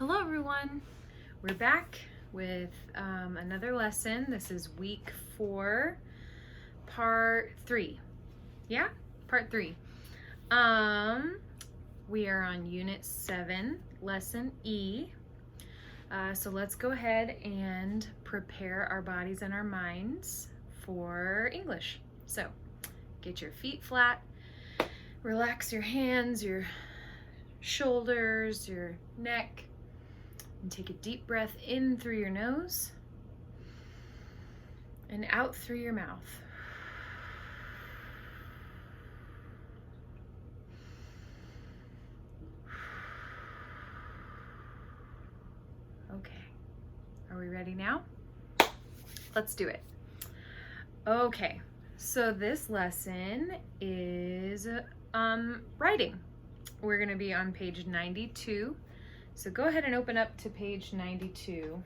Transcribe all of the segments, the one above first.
Hello everyone, we're back with another lesson. This is week 4, part 3. Yeah, part 3. We are on unit 7, lesson E. So let's go ahead and prepare our bodies and our minds for English. So get your feet flat, relax your hands, your shoulders, your neck, and take a deep breath in through your nose and out through your mouth. Okay, are we ready now? Let's do it. Okay, so this lesson is writing. We're going to be on page 92. So go ahead and open up to page 92.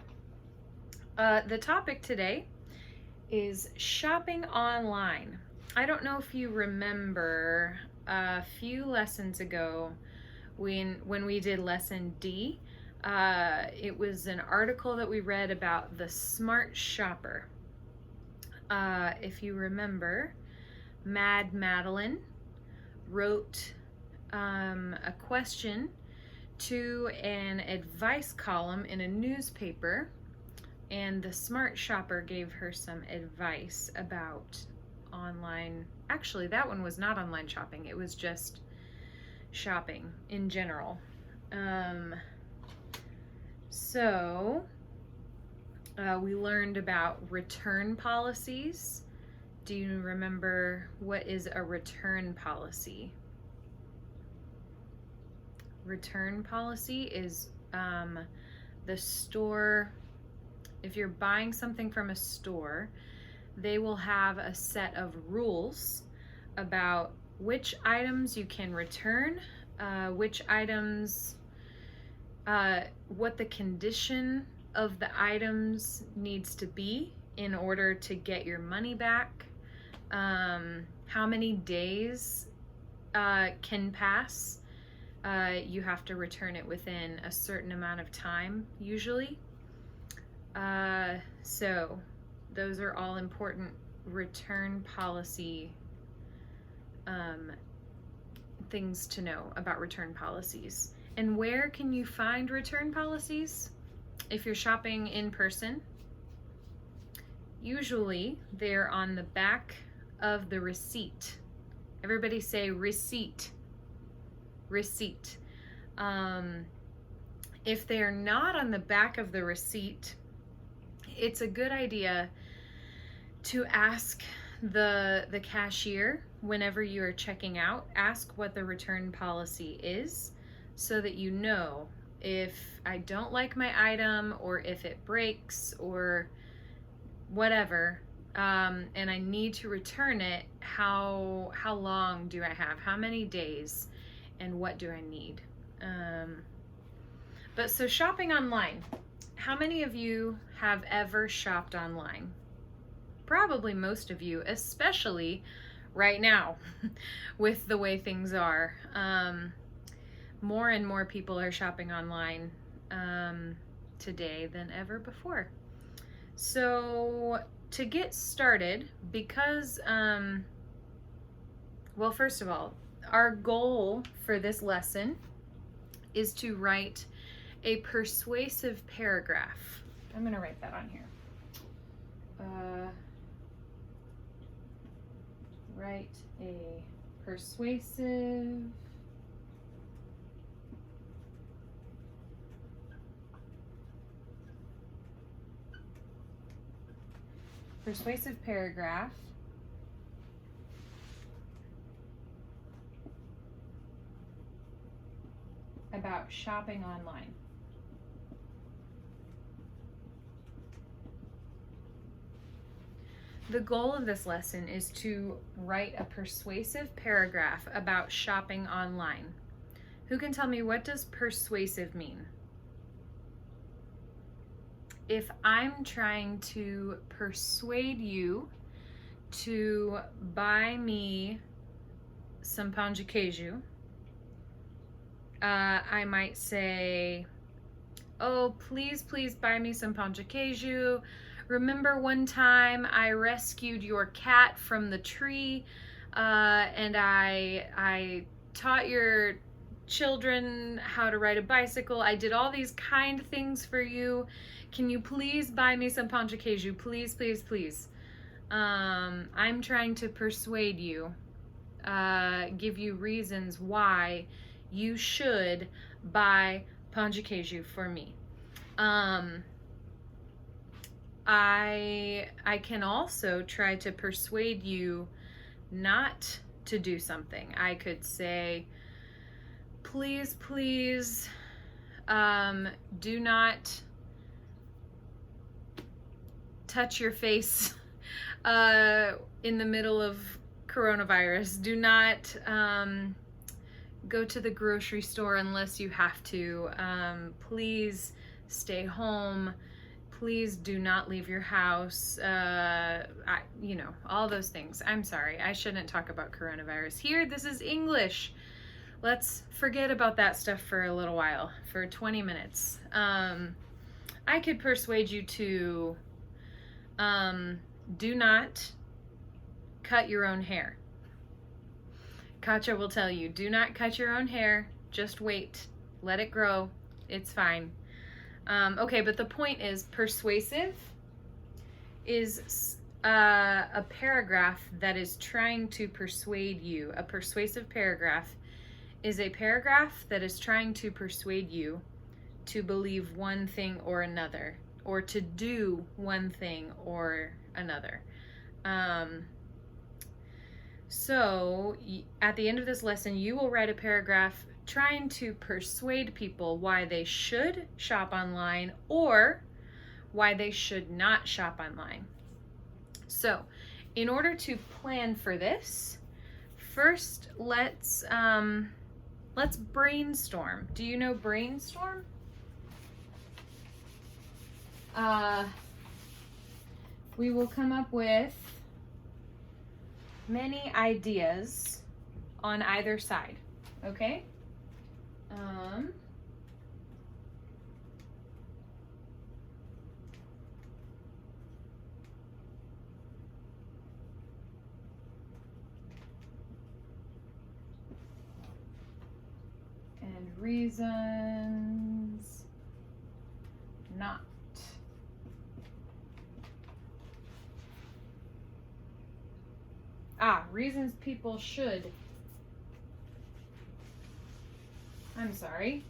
The topic today is shopping online. I don't know if you remember a few lessons ago when we did lesson D. It was an article that we read about the smart shopper. If you remember, Mad Madeline wrote a question to an advice column in a newspaper, and the smart shopper gave her some advice about online. Actually, that one was not online shopping, it was just shopping in general. We learned about return policies. Do you remember what is a return policy? Return policy is the store, if you're buying something from a store, they will have a set of rules about which items you can return, which items, what the condition of the items needs to be in order to get your money back, how many days can pass. You have to return it within a certain amount of time, usually. So those are all important return policy things to know about return policies. And where can you find return policies? If you're shopping in person, usually they're on the back of the receipt. Everybody say receipt. Receipt. If they're not on the back of the receipt, it's a good idea to ask the cashier whenever you are checking out. Ask what the return policy is so that you know if I don't like my item or if it breaks or whatever, and I need to return it, how long do I have? How many days? And what do I need? But so shopping online. How many of you have ever shopped online? Probably most of you, especially right now with the way things are. More and more people are shopping online today than ever before. So to get started, because, well, first of all, our goal for this lesson is to write a persuasive paragraph. I'm going to write that on here. Write a persuasive paragraph about shopping online. The goal of this lesson is to write a persuasive paragraph about shopping online. Who can tell me, what does persuasive mean? If I'm trying to persuade you to buy me some pão de queijo, I might say, oh, please, please buy me some pancakaju. Remember one time I rescued your cat from the tree, and I taught your children how to ride a bicycle. I did all these kind things for you. Can you please buy me some pancakaju? Please, please, please. I'm trying to persuade you, give you reasons why you should buy pancakaju for me. I can also try to persuade you not to do something. I could say, please, please, do not touch your face in the middle of coronavirus. Do not go to the grocery store unless you have to. Please stay home. Please do not leave your house. All those things. I'm sorry, I shouldn't talk about coronavirus here. This is English. Let's forget about that stuff for a little while, for 20 minutes. I could persuade you to do not cut your own hair. Katja will tell you, do not cut your own hair. Just wait. Let it grow. It's fine. Okay, but the point is, persuasive is a paragraph that is trying to persuade you. A persuasive paragraph is a paragraph that is trying to persuade you to believe one thing or another, or to do one thing or another. So at the end of this lesson, you will write a paragraph trying to persuade people why they should shop online or why they should not shop online. So in order to plan for this, first let's brainstorm. Do you know Brainstorm? We will come up with many ideas on either side, okay? And reasons not. Reasons people should. I'm sorry.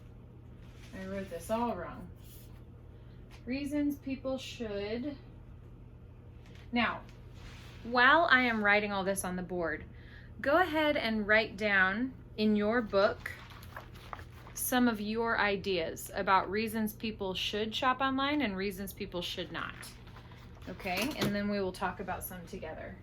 I wrote this all wrong. Reasons people should. Now, while I am writing all this on the board, go ahead and write down in your book some of your ideas about reasons people should shop online and reasons people should not. Okay, and then we will talk about some together.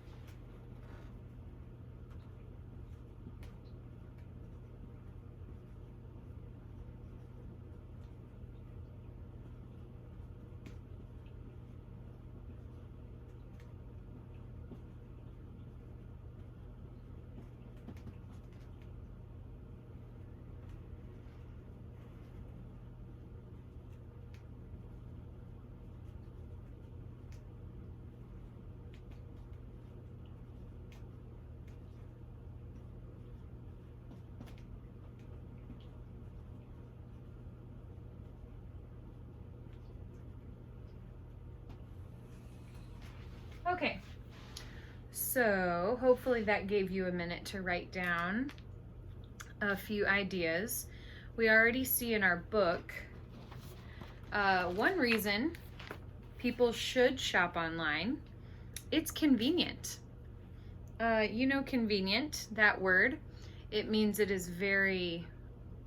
Okay, so hopefully that gave you a minute to write down a few ideas. We already see in our book one reason people should shop online. It's convenient. You know convenient, that word. It means it is very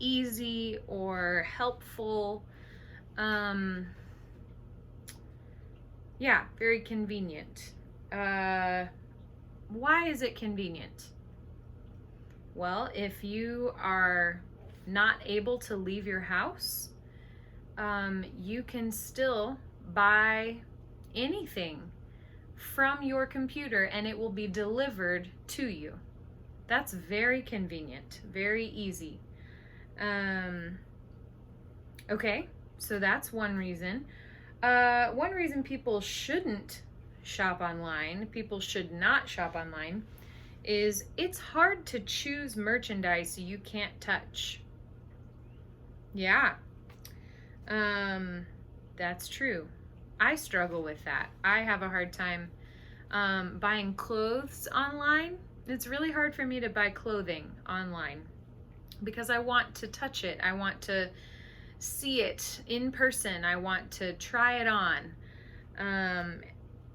easy or helpful. Yeah, very convenient. Why is it convenient? Well, if you are not able to leave your house, you can still buy anything from your computer and it will be delivered to you. That's very convenient, very easy. Okay, So that's one reason. One reason people shouldn't shop online, people should not shop online, is it's hard to choose merchandise you can't touch. Yeah, that's true. I struggle with that. I have a hard time buying clothes online. It's really hard for me to buy clothing online because I want to touch it. I want to see it in person. I want to try it on.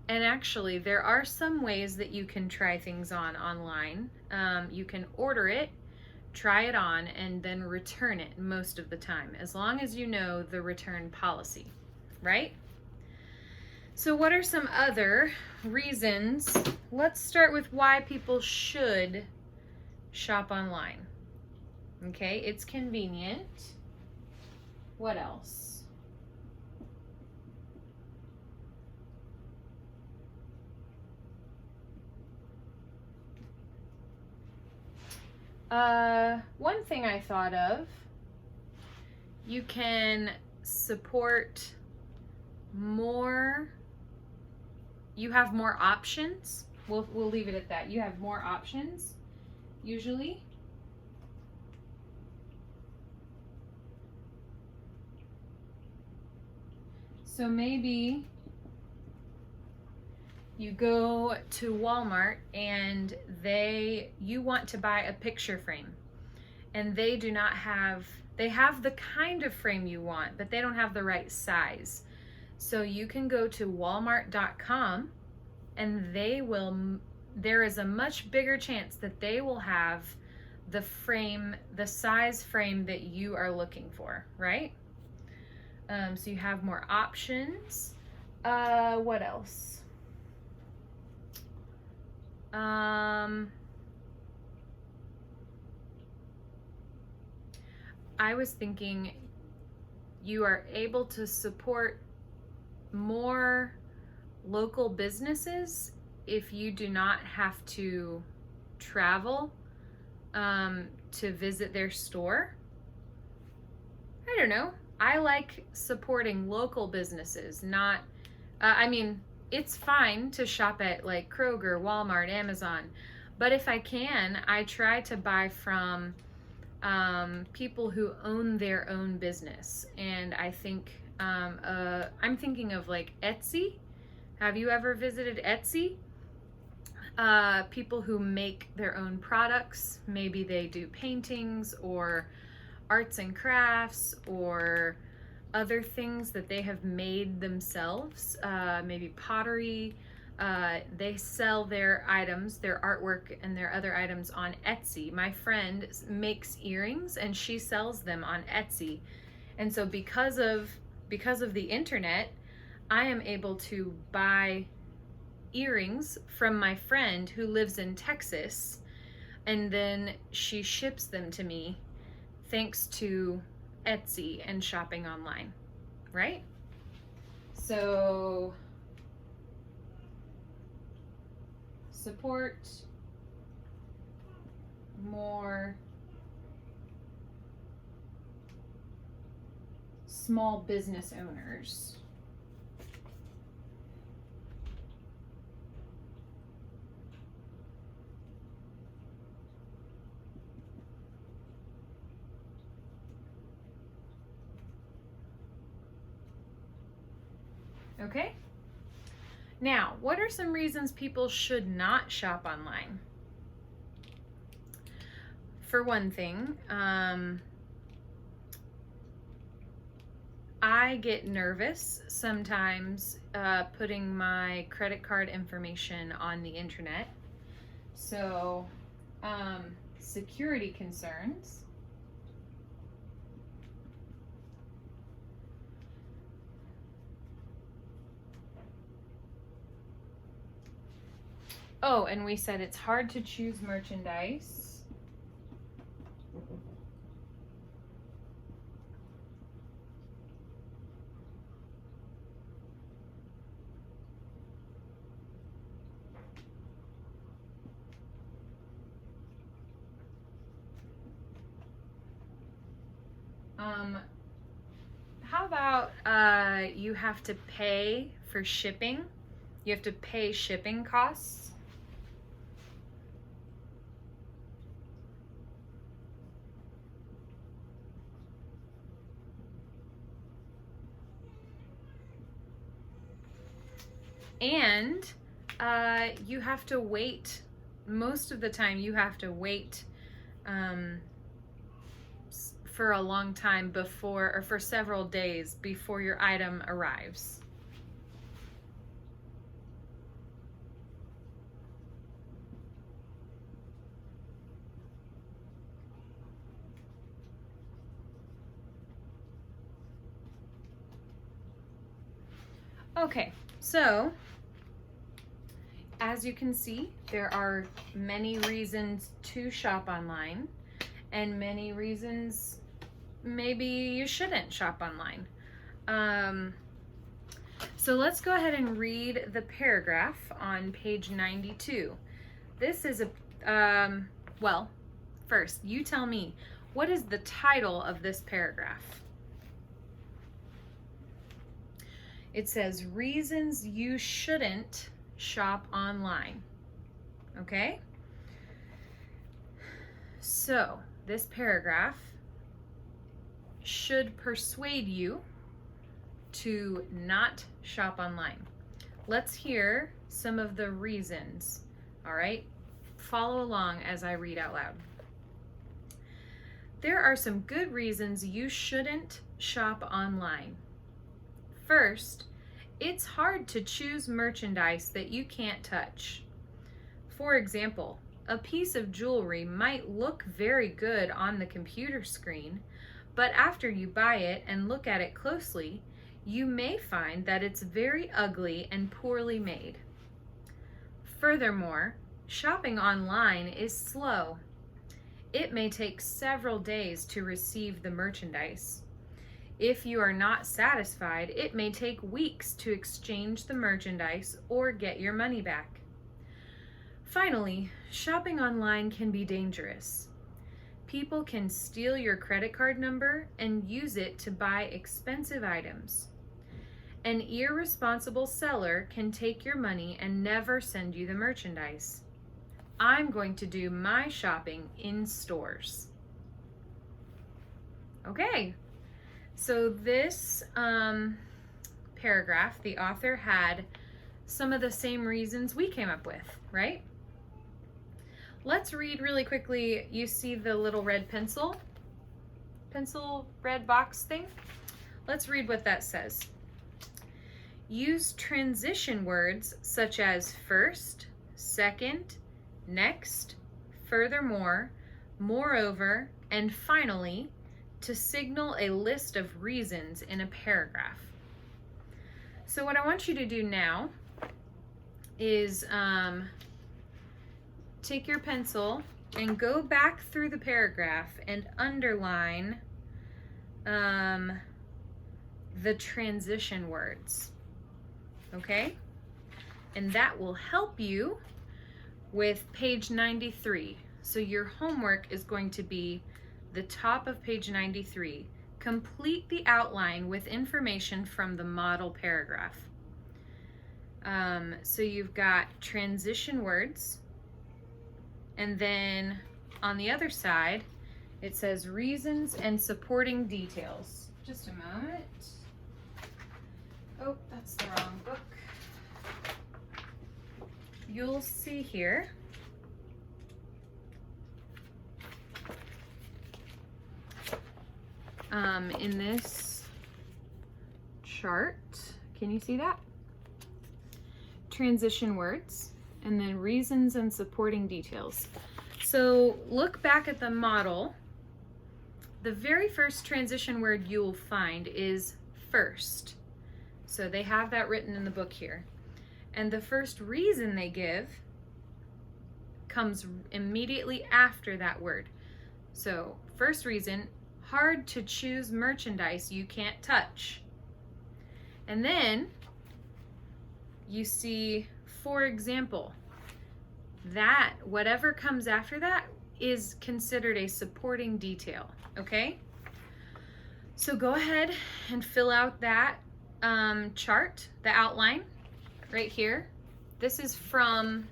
And actually, there are some ways that you can try things on online. You can order it, try it on, and then return it most of the time, as long as you know the return policy, right? So what are some other reasons? Let's start with why people should shop online. Okay, it's convenient. What else? One thing I thought of, you can support more, you have more options. We'll leave it at that. You have more options, usually. So maybe you go to Walmart and you want to buy a picture frame, and they do not have, they have the kind of frame you want, but they don't have the right size. So you can go to walmart.com and there is a much bigger chance that they will have the frame, the size frame that you are looking for, right? So you have more options. What else? I was thinking you are able to support more local businesses if you do not have to travel to visit their store. I don't know. I like supporting local businesses, not, I mean, it's fine to shop at like Kroger, Walmart, Amazon, but if I can, I try to buy from people who own their own business. And I think, I'm thinking of like Etsy. Have you ever visited Etsy? People who make their own products. Maybe they do paintings or arts and crafts or other things that they have made themselves, maybe pottery. They sell their items, their artwork and their other items on Etsy. My friend makes earrings and she sells them on Etsy. And so because of the internet, I am able to buy earrings from my friend who lives in Texas, and then she ships them to me thanks to Etsy and shopping online, right? So support more small business owners. Okay. Now, what are some reasons people should not shop online? For one thing, I get nervous sometimes putting my credit card information on the internet. So, security concerns. Oh, and we said it's hard to choose merchandise. How about about you have to pay for shipping? You have to pay shipping costs. And you have to wait. Most of the time you have to wait for a long time before, or for several days before your item arrives. Okay, so as you can see, there are many reasons to shop online and many reasons maybe you shouldn't shop online. So let's go ahead and read the paragraph on page 92. This is well, first, you tell me, what is the title of this paragraph? It says, reasons you shouldn't shop online. Okay? So, this paragraph should persuade you to not shop online. Let's hear some of the reasons. All right? Follow along as I read out loud. There are some good reasons you shouldn't shop online. First, it's hard to choose merchandise that you can't touch. For example, a piece of jewelry might look very good on the computer screen, but after you buy it and look at it closely, you may find that it's very ugly and poorly made. Furthermore, shopping online is slow. It may take several days to receive the merchandise. If you are not satisfied, it may take weeks to exchange the merchandise or get your money back. Finally, shopping online can be dangerous. People can steal your credit card number and use it to buy expensive items. An irresponsible seller can take your money and never send you the merchandise. I'm going to do my shopping in stores. Okay. So this paragraph, the author had some of the same reasons we came up with, right? Let's read really quickly. You see the little red pencil red box thing? Let's read what that says. Use transition words such as first, second, next, furthermore, moreover, and finally, to signal a list of reasons in a paragraph. So what I want you to do now is take your pencil and go back through the paragraph and underline the transition words, okay? And that will help you with page 93. So your homework is going to be the top of page 93. Complete the outline with information from the model paragraph. So you've got transition words, and then on the other side, it says reasons and supporting details. Just a moment. Oh, that's the wrong book. You'll see here in this chart, can you see that? Transition words, and then reasons and supporting details. So look back at the model. The very first transition word you will find is first. So they have that written in the book here. And the first reason they give comes immediately after that word. So first reason, hard to choose merchandise you can't touch. And then you see, for example, that whatever comes after that is considered a supporting detail, okay? So go ahead and fill out that chart, the outline right here. This is from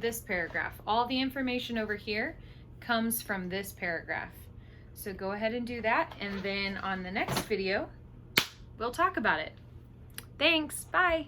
this paragraph. All the information over here comes from this paragraph. So go ahead and do that, and then on the next video, we'll talk about it. Thanks, bye.